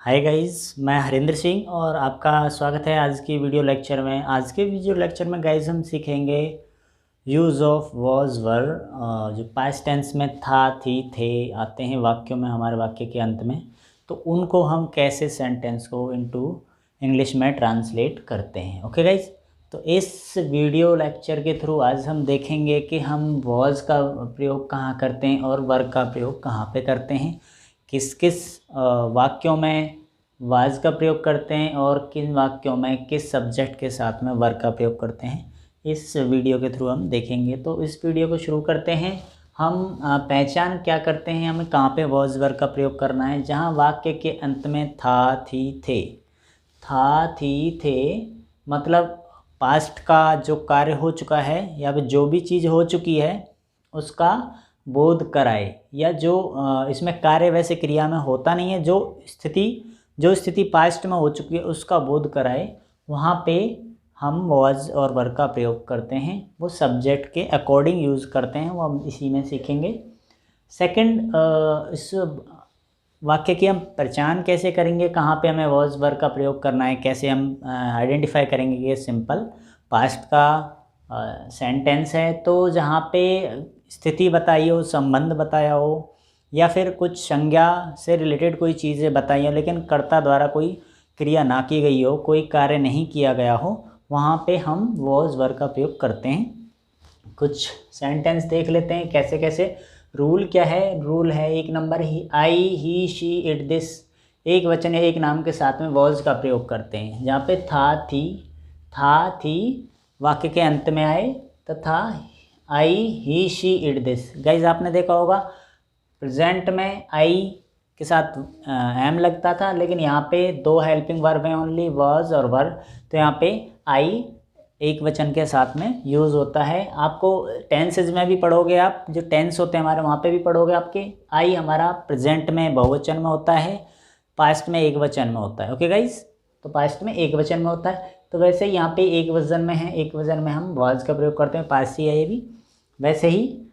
Hi guys, मैं हरिंद्र सिंह और आपका स्वागत है आज की वीडियो लेक्चर में। आज के वीडियो लेक्चर में गाइस हम सीखेंगे यूज़ ऑफ वॉज वर, जो पास्ट टेंस में था, थी, थे आते हैं वाक्यों में, हमारे वाक्य के अंत में। तो उनको हम कैसे सेंटेंस को इनटू इंग्लिश में ट्रांसलेट करते हैं। ओके गाइस, तो इस वीडियो लेक्चर के थ्रू आज हम देखेंगे कि हम वॉज का प्रयोग कहाँ करते हैं और वर का प्रयोग कहाँ पे करते हैं, किस किस वाक्यों में वाज का प्रयोग करते हैं और किन वाक्यों में किस सब्जेक्ट के साथ में वर का प्रयोग करते हैं, इस वीडियो के थ्रू हम देखेंगे। तो इस वीडियो को शुरू करते हैं। हम पहचान क्या करते हैं, हमें कहाँ पे वॉज वर का प्रयोग करना है। जहाँ वाक्य के अंत में था, थी, थे, था, थी, थे मतलब पास्ट का जो कार्य हो चुका है या फिर जो भी चीज़ हो चुकी है उसका बोध कराए, या जो इसमें कार्य वैसे क्रिया में होता नहीं है, जो स्थिति पास्ट में हो चुकी है उसका बोध कराए, वहाँ पे हम वॉज और वर का प्रयोग करते हैं। वो सब्जेक्ट के अकॉर्डिंग यूज़ करते हैं, वो हम इसी में सीखेंगे। सेकंड, इस वाक्य की हम पहचान कैसे करेंगे, कहाँ पे हमें वॉज वर का प्रयोग करना है, कैसे हम आइडेंटिफाई करेंगे कि ये सिंपल पास्ट का सेंटेंस है। तो जहाँ पे स्थिति बताई हो, संबंध बताया हो, या फिर कुछ संज्ञा से रिलेटेड कोई चीज़ें बताई हो लेकिन कर्ता द्वारा कोई क्रिया ना की गई हो, कोई कार्य नहीं किया गया हो, वहाँ पे हम वॉज वर का प्रयोग करते हैं। कुछ सेंटेंस देख लेते हैं कैसे कैसे। रूल क्या है, रूल है एक number, I, he, she, it, this एक वचन या एक नाम के साथ में वॉज का प्रयोग करते हैं। जहाँ पे था, थी वाक्य के अंत में आए तथा आई, ही, शी, इट, दिस। गाइज आपने देखा होगा प्रेजेंट में आई के साथ एम लगता था, लेकिन यहाँ पे दो हेल्पिंग वर्ब हैं ओनली, वॉज और वर। तो यहाँ पे आई एक वचन के साथ में यूज़ होता है। आपको टेंसेज में भी पढ़ोगे, आप जो टेंस होते हैं हमारे वहाँ पे भी पढ़ोगे आपके। आई हमारा प्रेजेंट में बहुवचन में होता है, पास्ट में एक वचन में होता है। ओके गाइज, तो पास्ट में एक वचन में होता है। तो वैसे ही यहाँ पे एक वचन में है, एक वचन में हम वॉज का प्रयोग करते हैं, पास्ट ही है ये भी। वैसे ही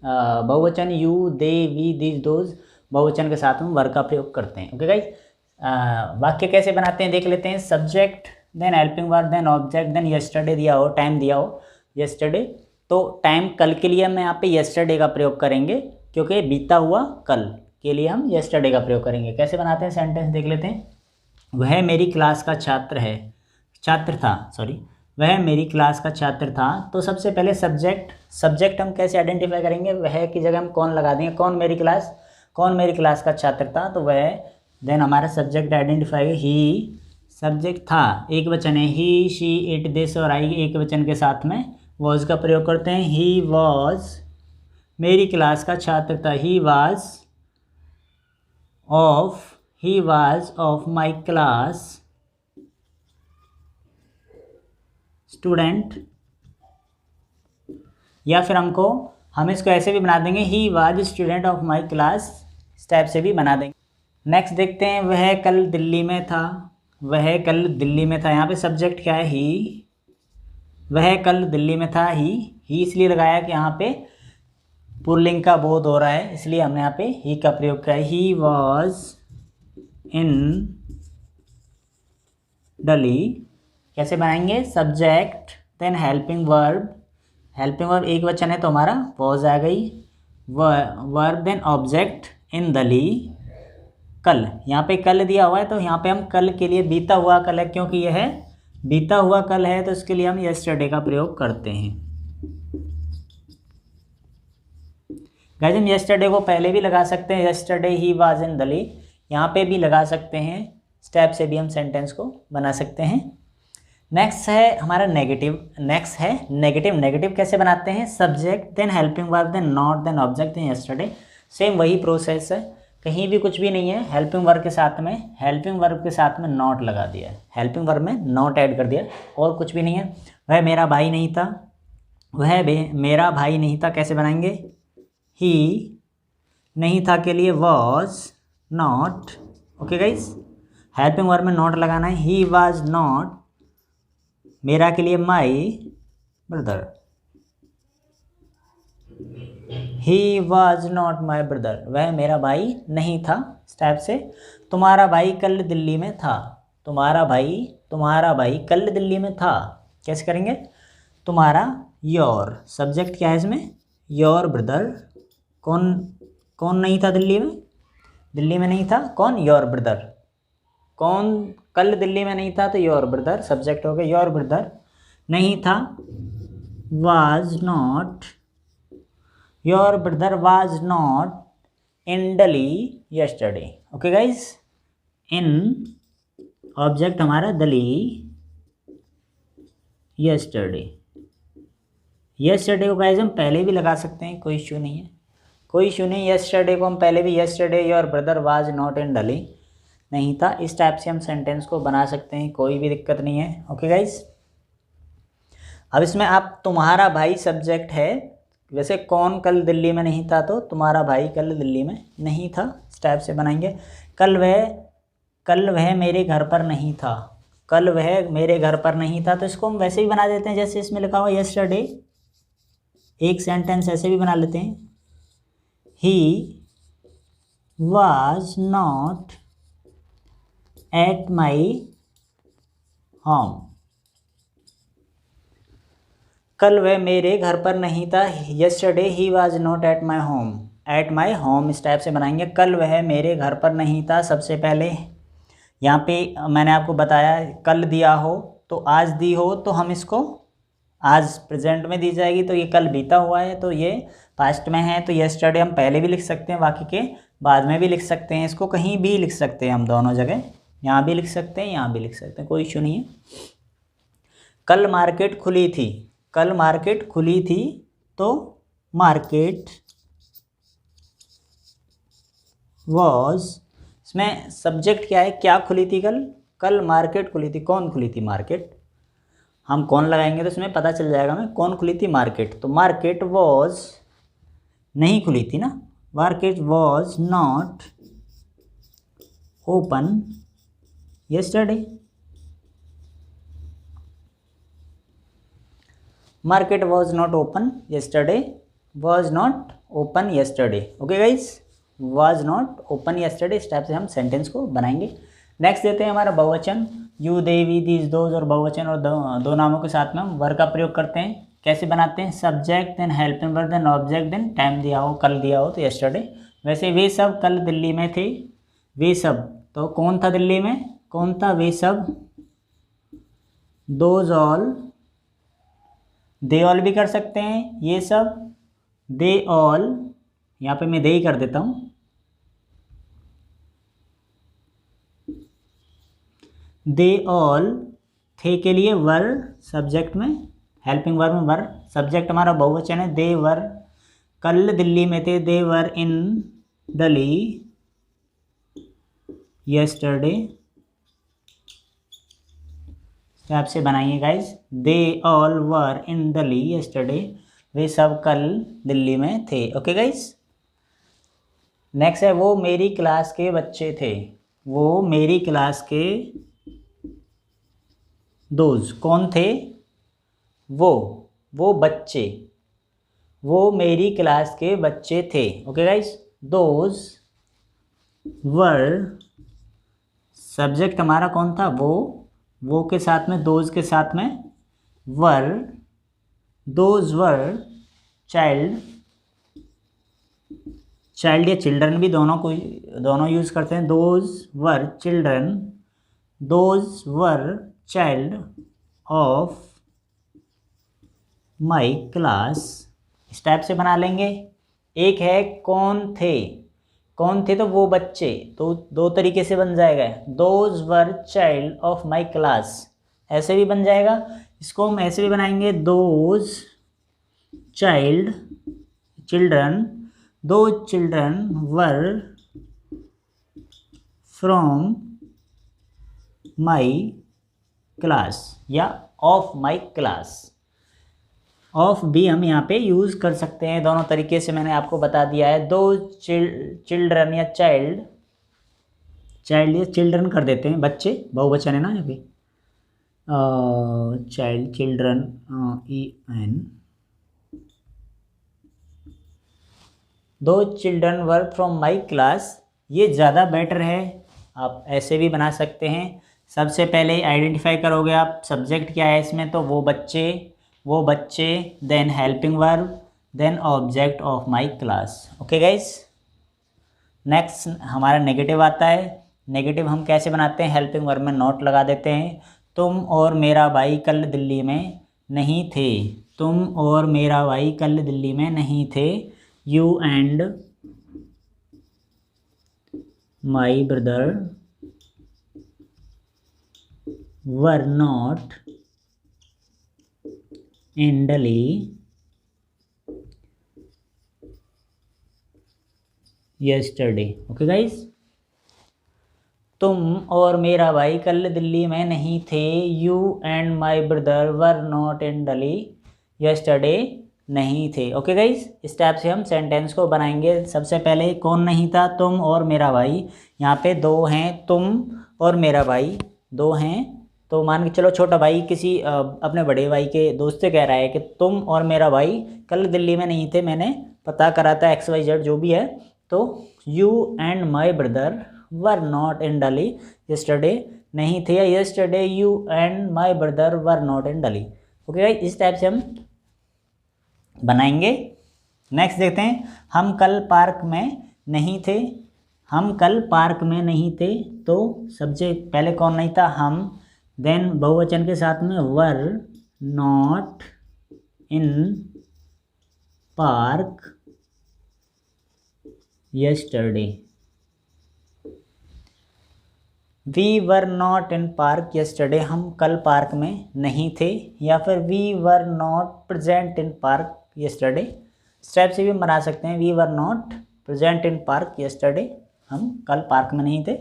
बहुवचन you, they, we, this, those बहुवचन के साथ में वर का प्रयोग करते हैं। ओके गाइज, वाक्य कैसे बनाते हैं देख लेते हैं। Subject, then helping verb, then object, then yesterday दिया हो, टाइम दिया हो यस्टरडे, तो टाइम कल के लिए हम यहाँ पे यस्टरडे का प्रयोग करेंगे, क्योंकि बीता हुआ कल के लिए हम यस्टरडे का प्रयोग करेंगे। कैसे बनाते हैं सेंटेंस देख लेते हैं। वह मेरी क्लास का छात्र था, वह मेरी क्लास का छात्र था। तो सबसे पहले सब्जेक्ट हम कैसे आइडेंटिफाई करेंगे, वह की जगह हम कौन लगा देंगे, कौन मेरी क्लास का छात्र था, तो वह। देन हमारा सब्जेक्ट आइडेंटिफाई, ही सब्जेक्ट था एक वचन है, ही, शी, इट, दिस और आई एक वचन के साथ में वॉज का प्रयोग करते हैं। ही वॉज मेरी क्लास का छात्र था, he was of my class student. या फिर हम इसको ऐसे भी बना देंगे, he was student of my class, इस टाइप से भी बना देंगे। नेक्स्ट देखते हैं, वह कल दिल्ली में था। यहाँ पे सब्जेक्ट क्या है, ही। वह कल दिल्ली में था, ही इसलिए लगाया कि यहाँ पे पुल्लिंग का बोध हो रहा है, इसलिए हमने यहाँ पे ही का प्रयोग किया है। He was in Delhi. कैसे बनाएंगे, सब्जेक्ट, देन हेल्पिंग वर्ब एक वचन है तो हमारा वॉज आ गई, वर्ब, देन ऑब्जेक्ट, इन दिल्ली कल। यहाँ पे कल दिया हुआ है तो यहाँ पे हम कल के लिए बीता हुआ कल है, क्योंकि यह बीता हुआ कल है तो इसके लिए हम यस्टरडे का प्रयोग करते हैं। गाइस हम यस्टरडे को पहले भी लगा सकते हैं, yesterday he was in Delhi, यहाँ पे भी लगा सकते हैं। स्टेप से भी हम सेंटेंस को बना सकते हैं। नेक्स्ट है हमारा नेगेटिव कैसे बनाते हैं, subject, then helping verb, then not, then object, then yesterday. Same वही प्रोसेस है, कहीं भी कुछ भी नहीं है। हेल्पिंग वर्ब के साथ में नॉट लगा दिया, हेल्पिंग वर्ब में नॉट ऐड कर दिया, और कुछ भी नहीं है। वह मेरा भाई नहीं था, कैसे बनाएंगे, ही नहीं था के लिए was not. Okay guys, helping verb में नॉट लगाना है, ही वाज नॉट, मेरा के लिए my brother. He was not my brother, वह मेरा भाई नहीं था। इस टाइप से तुम्हारा भाई कल दिल्ली में था, तुम्हारा भाई कल दिल्ली में था। कैसे करेंगे? तुम्हारा योर, सब्जेक्ट क्या है इसमें? Your brother. कौन कौन नहीं था दिल्ली में? दिल्ली में नहीं था कौन? Your brother. कौन कल दिल्ली में नहीं था? तो योर ब्रदर, सब्जेक्ट हो गया योर ब्रदर। नहीं था, was not, your brother was not in Delhi yesterday. Okay guys, in object हमारा दिल्ली, यस्टरडे। यस्टरडे को गाइज हम पहले भी लगा सकते हैं, कोई इशू नहीं है, कोई इशू नहीं। यस्टरडे को हम पहले भी, yesterday your brother was not in Delhi, नहीं था। इस टाइप से हम सेंटेंस को बना सकते हैं, कोई भी दिक्कत नहीं है। ओके गाइज, अब इसमें आप तुम्हारा भाई सब्जेक्ट है, वैसे कौन कल दिल्ली में नहीं था, तो तुम्हारा भाई कल दिल्ली में नहीं था। इस टाइप से बनाएंगे। कल वह मेरे घर पर नहीं था, कल वह मेरे घर पर नहीं था, तो इसको हम वैसे ही बना देते हैं जैसे इसमें लिखा हुआ यस्टरडे। एक सेंटेंस ऐसे भी बना लेते हैं, he was not at my home, कल वह मेरे घर पर नहीं था। Yesterday he was not at my home, at my home. इस टाइप से बनाएंगे। कल वह मेरे घर पर नहीं था। सबसे पहले यहाँ पे मैंने आपको बताया, कल दिया हो तो आज दी हो तो हम इसको आज प्रेजेंट में दी जाएगी, तो ये कल बीता हुआ है तो ये पास्ट में है, तो यस्टरडे हम पहले भी लिख सकते हैं, बाकी के बाद में भी लिख सकते हैं। इसको कहीं भी लिख सकते हैं हम, दोनों जगह, यहाँ भी लिख सकते हैं, यहाँ भी लिख सकते हैं, कोई इशू नहीं है। कल मार्केट खुली थी, कल मार्केट खुली थी, तो मार्केट वॉज, इसमें सब्जेक्ट क्या है? क्या खुली थी कल? कल मार्केट खुली थी। कौन खुली थी? मार्केट। हम कौन लगाएंगे तो इसमें पता चल जाएगा हमें कौन खुली थी, मार्केट। तो मार्केट वॉज नहीं खुली थी ना, market was not open yesterday, market was not open yesterday, was not open yesterday. Okay guys, was not open yesterday. इस टाइप से हम सेंटेंस को बनाएंगे। नेक्स्ट देते हैं हमारा बहुवचन, you, they, we, these, those, और बहुवचन और दो नामों के साथ में हम वर्ब का प्रयोग करते हैं। कैसे बनाते हैं? Subject then helping verb then object then time दिया हो, कल दिया हो तो यस्टरडे। वैसे वे सब कल दिल्ली में थे, वे सब, तो कौन था दिल्ली में? कौन था? वे सब, दोज ऑल, दे ऑल भी कर सकते हैं, ये सब, दे ऑल, यहाँ पे मैं दे ही कर देता हूँ, दे ऑल, थे के लिए वर सब्जेक्ट में, हेल्पिंग वर्ब में वर, सब्जेक्ट हमारा बहुवचन है, दे वर, कल दिल्ली में थे, they were in Delhi yesterday. आपसे बनाइए guys, they all were in Delhi yesterday, वे सब कल दिल्ली में थे। ओके गाइज, नेक्स्ट है वो मेरी क्लास के बच्चे थे, वो मेरी क्लास के, दोज कौन थे? वो बच्चे, वो मेरी क्लास के बच्चे थे। Okay guys, those were, subject हमारा कौन था? वो के साथ में, दोज के साथ में वर, दोज वर चाइल्ड, चाइल्ड या चिल्ड्रन भी दोनों यूज़ करते हैं। Those were children, those were child of my class. इस टाइप से बना लेंगे। एक है कौन थे, कौन थे तो वो बच्चे, तो दो तरीके से बन जाएगा, those were child of my class, ऐसे भी बन जाएगा। इसको हम ऐसे भी बनाएंगे, दोज चाइल्ड, चिल्ड्रन, दो children were from my class, या ऑफ माई क्लास। ऑफ भी हम यहाँ पे यूज़ कर सकते हैं, दोनों तरीके से मैंने आपको बता दिया है। दो चिल्ड्रन या चाइल्ड या चिल्ड्रन कर देते हैं, बच्चे बहुवचन है ना यहाँ पे, चाइल्ड चिल्ड्रन EN, दो children were from my class, ये ज़्यादा बेटर है। आप ऐसे भी बना सकते हैं। सबसे पहले आइडेंटिफाई करोगे आप सब्जेक्ट क्या है इसमें, तो वो बच्चे, then helping verb, then object of my class. Okay guys, next हमारा नेगेटिव आता है। नेगेटिव हम कैसे बनाते हैं, हेल्पिंग वर्ब में नॉट लगा देते हैं। तुम और मेरा भाई कल दिल्ली में नहीं थे, तुम और मेरा भाई कल दिल्ली में नहीं थे। You and my brother were not in Delhi yesterday। Okay guys, तुम और मेरा भाई कल दिल्ली में नहीं थे। You and my brother were not in Delhi yesterday नहीं थे। ओके गाइस, इस टाइप से हम सेंटेंस को बनाएंगे। सबसे पहले कौन नहीं था, तुम और मेरा भाई। यहाँ पे दो हैं, तुम और मेरा भाई दो हैं। तो मान के चलो छोटा भाई किसी अपने बड़े भाई के दोस्त से कह रहा है कि तुम और मेरा भाई कल दिल्ली में नहीं थे, मैंने पता करा था XYZ जो भी है। तो you and my brother were not in Delhi yesterday नहीं थे, या yesterday you and my brother were not in Delhi. Okay guys, इस टाइप से हम बनाएंगे। नेक्स्ट देखते हैं, हम कल पार्क में नहीं थे। हम कल पार्क में नहीं थे, तो सब्जेक्ट पहले कौन नहीं था, हम। देन बहुवचन के साथ में were not in park yesterday। We were not in park yesterday, हम कल पार्क में नहीं थे। या फिर we were not present in park yesterday, step से भी बना सकते हैं। We were not present in park yesterday, हम कल पार्क में नहीं थे।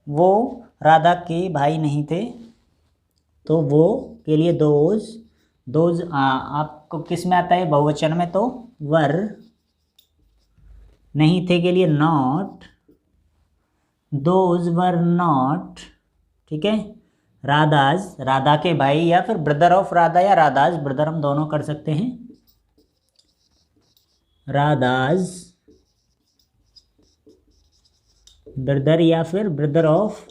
वो राधा के भाई नहीं थे, तो वो के लिए दोज आपको किस में आता है, बहुवचन में, तो वर। नहीं थे के लिए नॉट, दोज वर नॉट। ठीक है, राधाज, राधा के भाई, या फिर ब्रदर ऑफ राधा, या राधाज ब्रदर, हम दोनों कर सकते हैं। राधाज ब्रदर, या फिर ब्रदर ऑफ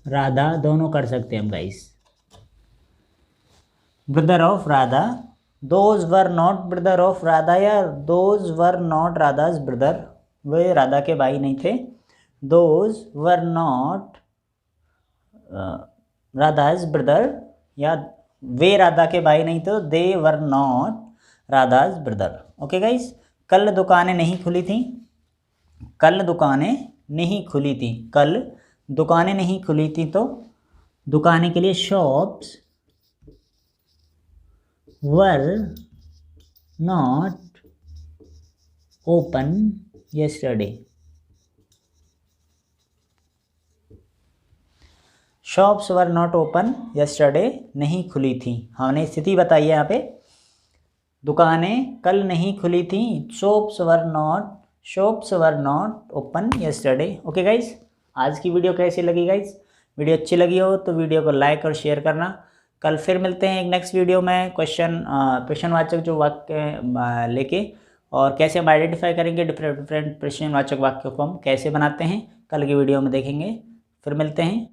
राधा, दोनों कर सकते हैं हम guys. Brother of Radha, those were not brother of Radha, या those were not Radha's brother, वे राधा के भाई नहीं थे। Those were not Radha's brother, या वे राधा के भाई नहीं थे, they were not Radha's brother. Okay guys, कल दुकानें नहीं खुली थी। कल दुकानें नहीं खुली थी, कल दुकानें नहीं खुली थी, तो दुकानें के लिए shops were not open yesterday। Shops were not open yesterday, नहीं खुली थी। हमने स्थिति बताई है यहाँ पे, दुकानें कल नहीं खुली थी। Shops were not open yesterday। Okay guys, आज की वीडियो कैसी लगी गाइस? वीडियो अच्छी लगी हो तो वीडियो को लाइक और शेयर करना। कल फिर मिलते हैं एक नेक्स्ट वीडियो में प्रश्नवाचक जो वाक्य लेके, और कैसे हम आइडेंटिफाई करेंगे डिफरेंट प्रश्नवाचक वाक्यों को हम कैसे बनाते हैं, कल की वीडियो में देखेंगे। फिर मिलते हैं।